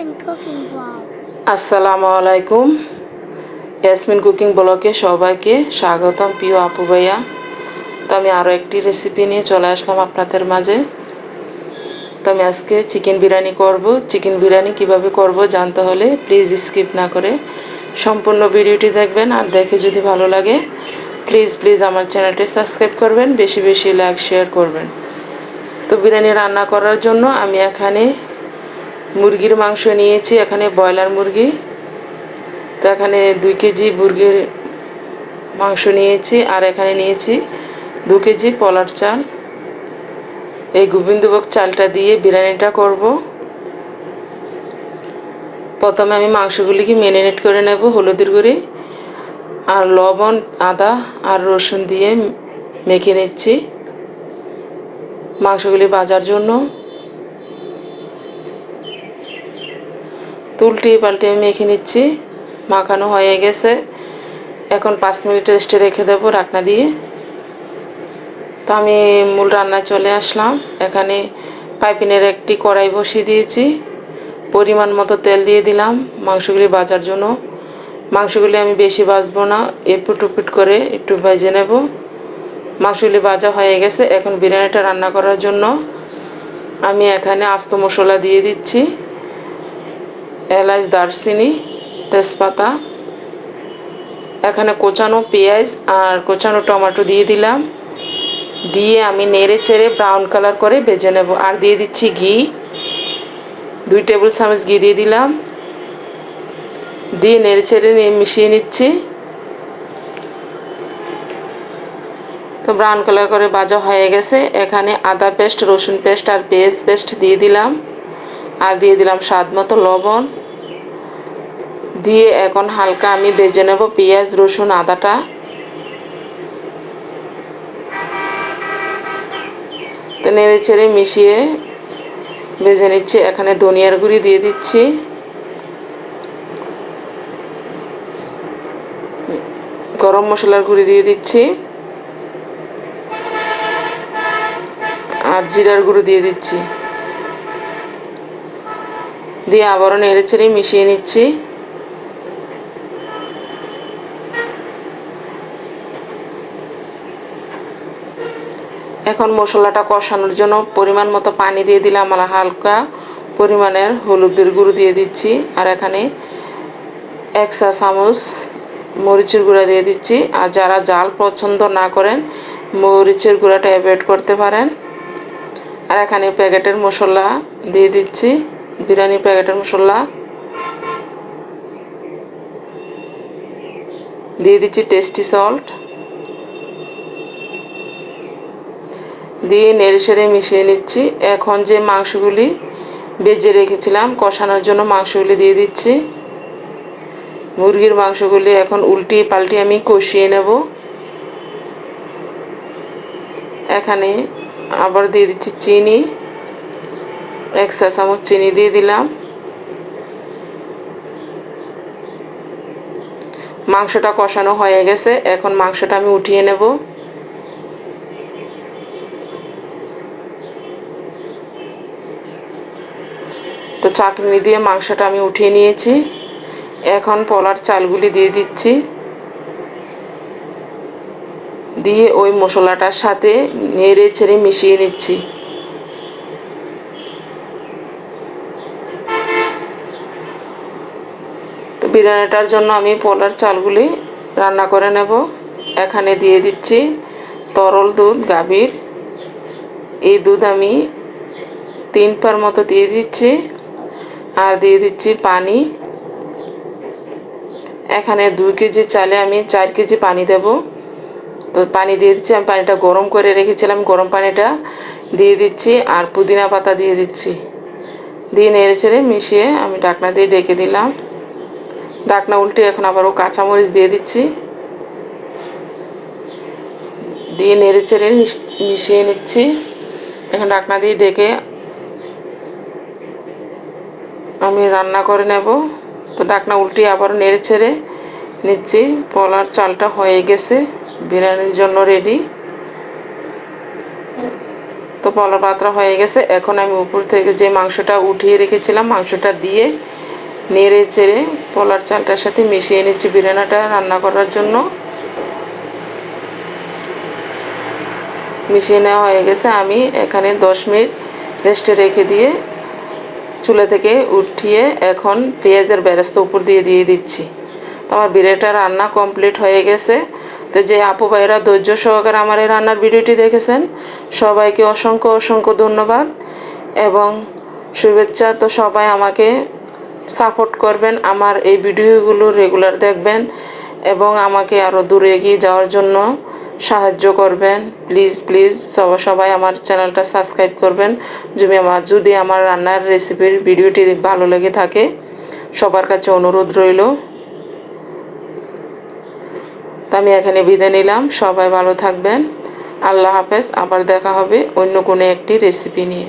Yasmin Cooking Vlogs. আসসালামু আলাইকুম। Yasmin cooking ব্লগে সবাইকে স্বাগতম প্রিয় আপু ভাইয়া। তো আমি আরও একটি রেসিপি নিয়ে চলে আসলাম আপনাদের মাঝে। তো আমি আজকে চিকেন বিরিয়ানি করব। চিকেন বিরিয়ানি কিভাবে করব জানতে হলে প্লিজ স্কিপ না করে সম্পূর্ণ ভিডিওটি দেখবেন, আর দেখে যদি ভালো লাগে প্লিজ আমার চ্যানেলটি সাবস্ক্রাইব করবেন, বেশি বেশি লাইক শেয়ার করবেন। তো বিরিয়ানি রান্না করার জন্য আমি এখানে মুরগির মাংস নিয়েছি, এখানে ব্রয়লার মুরগি। তো এখানে 2 কেজি মুরগির মাংস নিয়েছি, আর এখানে নিয়েছি 2 কেজি পোলার চাল। এই গোবিন্দভোগ চালটা দিয়ে বিরিয়ানিটা করব। প্রথমে আমি মাংসগুলিকে ম্যারিনেট করে নেব হলুদের গুঁড়ি আর লবণ, আদা আর রসুন দিয়ে মেখে নিচ্ছি মাংসগুলি ভাজার জন্য। উল্টিয়ে পাল্টিয়ে মেখে নিচ্ছি। মাখানো হয়ে গেছে, এখন 5 মিনিট রেস্টে রেখে দেবো ঢাকনা দিয়ে। তো আমি মূল রান্নায় চলে আসলাম। এখানে পাইপিনের একটি কড়াই বসিয়ে দিয়েছি, পরিমাণ মতো তেল দিয়ে দিলাম মাংসগুলি ভাজার জন্য। মাংসগুলি আমি বেশি ভাজবো না, এপুট উপুট করে একটু ভেজে নেব। মাংসগুলি ভাজা হয়ে গেছে, এখন বিরিয়ানিটা রান্না করার জন্য আমি এখানে আস্ত মশলা দিয়ে দিচ্ছি, এলাচ, দারচিনি, তেজপাতা। এখানে কোচানো পেঁয়াজ আর কোচানো টমেটো দিয়ে দিলাম, দিয়ে আমি নেড়ে চেড়ে ব্রাউন কালার করে ভেজে নেব। আর দিয়ে দিচ্ছি ঘি, 2 টেবিল চামচ ঘি দিয়ে দিলাম, দিয়ে নেড়ে চেড়ে মিশিয়ে নিচ্ছি। তো ব্রাউন কালার করে ভাজা হয়ে গেছে, এখানে আদা পেস্ট, রসুন পেস্ট আর পেঁয়াজ পেস্ট দিয়ে দিলাম, আর দিয়ে দিলাম স্বাদ মতো লবণ। দিয়ে এখন হালকা আমি ভেজে নেব পেঁয়াজ, রসুন, আদাটা। তো নেড়ে চেড়ে মিশিয়ে ভেজে নিচ্ছি। এখানে ধনিয়ার গুঁড়ি দিয়ে দিচ্ছি, গরম মশলার গুঁড়ি দিয়ে দিচ্ছি, আর জিরার গুঁড়ো দিয়ে দিচ্ছি। দিয়ে আবারও নেড়ে চেড়ে মিশিয়ে নিচ্ছি। এখন মশলাটা কষানোর জন্য পরিমাণ মতো পানি দিয়ে দিলাম, আর হালকা পরিমাণের হলুদের গুঁড়ো দিয়ে দিচ্ছি। আর এখানে 1 চা চামচ মরিচের গুঁড়া দিয়ে দিচ্ছি। আর যারা ঝাল পছন্দ না করেন মরিচের গুঁড়াটা অ্যাভয়েড করতে পারেন। আর এখানে প্যাকেটের মশলা দিয়ে দিচ্ছি, বিরিয়ানি প্যাকেটের মশলা দিয়ে দিচ্ছি, টেস্টি সল্ট দিয়ে নেড়ে চেড়ে মিশিয়ে নিচ্ছি। এখন যে মাংসগুলি ভেজে রেখেছিলাম কষানোর জন্য মাংসগুলি দিয়ে দিচ্ছি। মুরগির মাংসগুলি এখন উল্টিয়ে পাল্টিয়ে আমি কষিয়ে নেব। এখানে আবার দিয়ে দিচ্ছি চিনি, 1 চা চামচ চিনি দিয়ে দিলাম। মাংসটা কষানো হয়ে গেছে, এখন মাংসটা আমি উঠিয়ে নেব। তো চাটনি দিয়ে মাংসটা আমি উঠিয়ে নিয়েছি। এখন পোলার চালগুলি দিয়ে দিচ্ছি, দিয়ে ওই মশলাটার সাথে নেড়ে ছেড়ে মিশিয়ে নিচ্ছি। তো বিরিয়ানিটার জন্য আমি পোলার চালগুলি রান্না করে নেব। এখানে দিয়ে দিচ্ছি তরল দুধ গাভীর। এই দুধ আমি 3 পার মতো দিয়ে দিচ্ছি, আর দিয়ে দিচ্ছি পানি। এখানে 2 কেজি চালে আমি 4 কেজি পানি দেব। তো পানি দিয়ে দিচ্ছি, আমি পানিটা গরম করে রেখেছিলাম, গরম পানিটা দিয়ে দিচ্ছি, আর পুদিনা পাতা দিয়ে দিচ্ছি। দিয়ে নেড়ে চেড়ে মিশিয়ে আমি ঢাকনা দিয়ে ঢেকে দিলাম। ঢাকনা উল্টে এখন আবারও কাঁচামরিচ দিয়ে দিচ্ছি, দিয়ে নেড়ে চেড়ে মিশিয়ে নিচ্ছি। এখন ঢাকনা দিয়ে ঢেকে আমি রান্না করে নেব। তো ঢাকনা উল্টে আবার নেড়ে ছেড়ে নিচ্ছি। পোলার চালটা হয়ে গেছে, বিরিয়ানির জন্য রেডি। তো পোলার পাত্র হয়ে গেছে, এখন আমি উপর থেকে যে মাংসটা উঠিয়ে রেখেছিলাম মাংসটা দিয়ে নেড়ে চেড়ে পোলার চালটার সাথে মিশিয়ে নিচ্ছি বিরিয়ানিটা রান্না করার জন্য। মিশিয়ে নেওয়া হয়ে গেছে। আমি এখানে 10 মিনিট রেস্টে রেখে দিয়ে চুলা থেকে উঠিয়ে এখন পেঁয়াজের বেরেস্তা উপর দিয়ে দিচ্ছি। তো আমার বিরিয়ানিটা রান্না কমপ্লিট হয়ে গেছে। তো যে আপু ভাইরা ধৈর্য সহকারে আমার এই রান্নার ভিডিওটি দেখেছেন সবাইকে অসংখ্য অসংখ্য ধন্যবাদ এবং শুভেচ্ছা। তো সবাই আমাকে সাপোর্ট করবেন, আমার এই ভিডিওগুলো রেগুলার দেখবেন এবং আমাকে আরও দূরে এগিয়ে যাওয়ার জন্য সাহায্য করবেন। প্লিজ প্লিজ সবাই আমার চ্যানেলটা সাবস্ক্রাইব করবেন। যদি আমার রান্নার রেসিপির ভিডিওটি ভালো লেগে থাকে সবার কাছে অনুরোধ রইল। তো আমি এখানে বিদায় নিলাম। সবাই ভালো থাকবেন। আল্লাহ হাফেজ। আবার দেখা হবে অন্য কোনো একটি রেসিপি নিয়ে।